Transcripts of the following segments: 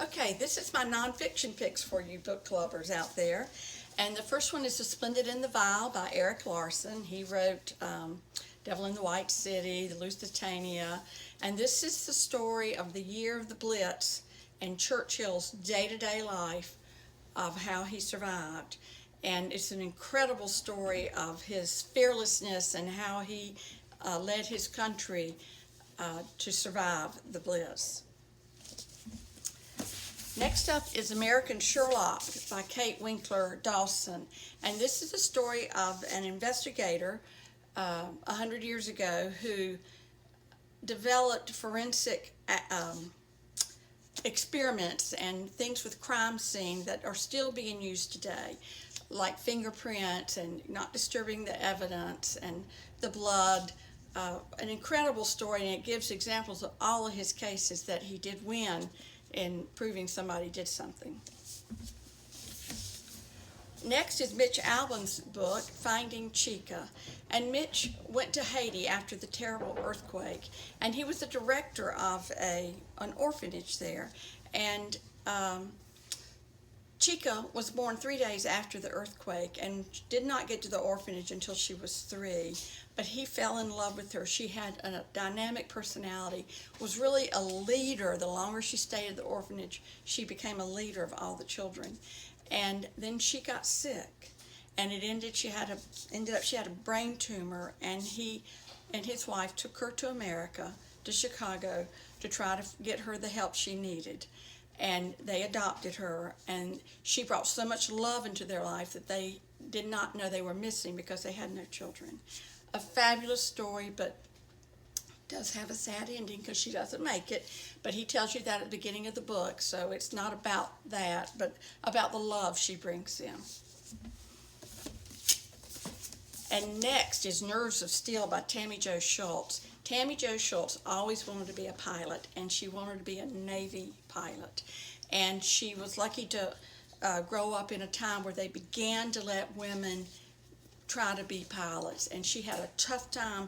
Okay, this is my nonfiction picks for you book clubbers out there. And the first one is The Splendid and the Vile by Erik Larson. He wrote Devil in the White City, The Lusitania. And this is the story of the year of the Blitz and Churchill's day-to-day life of how he survived. And it's an incredible story of his fearlessness and how he led his country to survive the Blitz. Next up is American Sherlock by Winkler, Dawson. And this is the story of an investigator 100 years ago who developed forensic experiments and things with crime scene that are still being used today, like fingerprints and not disturbing the evidence and the blood. An incredible story, and it gives examples of all of his cases that he did win in proving somebody did something. Next is Mitch Albom's book, Finding Chika. And Mitch went to Haiti after the terrible earthquake, and he was the director of an orphanage there. And Chika was born 3 days after the earthquake and did not get to the orphanage until she was 3, but he fell in love with her. She had a dynamic personality, was really a leader. The longer she stayed at the orphanage, she became a leader of all the children. And then she got sick, and it ended up she had a brain tumor, and he and his wife took her to America, to Chicago, to try to get her the help she needed. And they adopted her, and she brought so much love into their life that they did not know they were missing because they had no children. A fabulous story, but does have a sad ending because she doesn't make it. But he tells you that at the beginning of the book, so it's not about that, but about the love she brings them. And next is Nerves of Steel by Tammie Jo Shults. Tammie Jo Shults always wanted to be a pilot, and she wanted to be a Navy pilot. And she was lucky to grow up in a time where they began to let women try to be pilots. And she had a tough time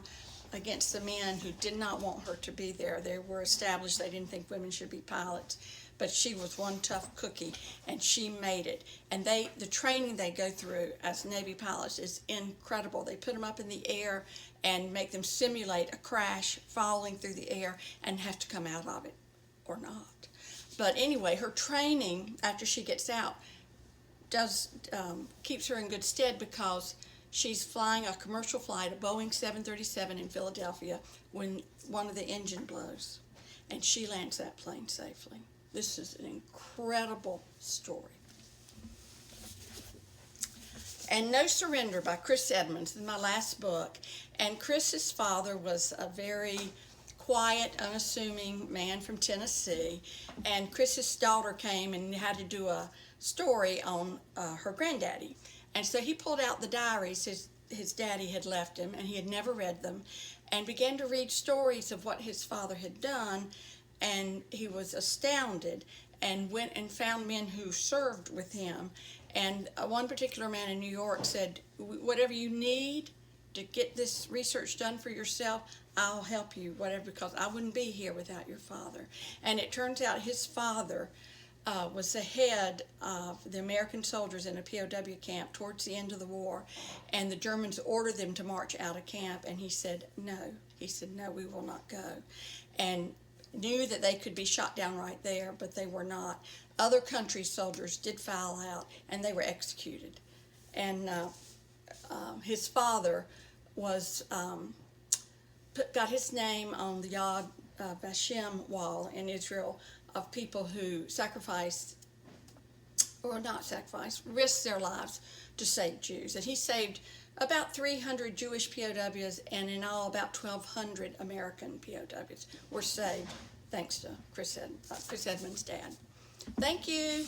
against the men who did not want her to be there. They were established, they didn't think women should be pilots. But she was one tough cookie, and she made it. And the training they go through as Navy pilots is incredible. They put them up in the air and make them simulate a crash falling through the air and have to come out of it or not. But anyway, her training after she gets out keeps her in good stead because she's flying a commercial flight, a Boeing 737 in Philadelphia, when one of the engine blows, and she lands that plane safely. This is an incredible story. And No Surrender by Chris Edmonds is my last book. And Chris's father was a very quiet, unassuming man from Tennessee. And Chris's daughter came and had to do a story on her granddaddy. And so he pulled out the diaries his daddy had left him, and he had never read them, and began to read stories of what his father had done. And he was astounded and went and found men who served with him. And one particular man in New York said, whatever you need to get this research done for yourself, I'll help you, whatever, because I wouldn't be here without your father. And it turns out his father was the head of the American soldiers in a POW camp towards the end of the war. And the Germans ordered them to march out of camp, and he said, no. He said, no, we will not go. And knew that they could be shot down right there, but they were not. Other country soldiers did file out, and they were executed. And his father was got his name on the Yad Vashem wall in Israel of people who sacrificed, or not sacrificed, risked their lives to save Jews. And he saved about 300 Jewish POWs, and in all about 1,200 American POWs were saved thanks to Chris Edmonds' dad. Thank you.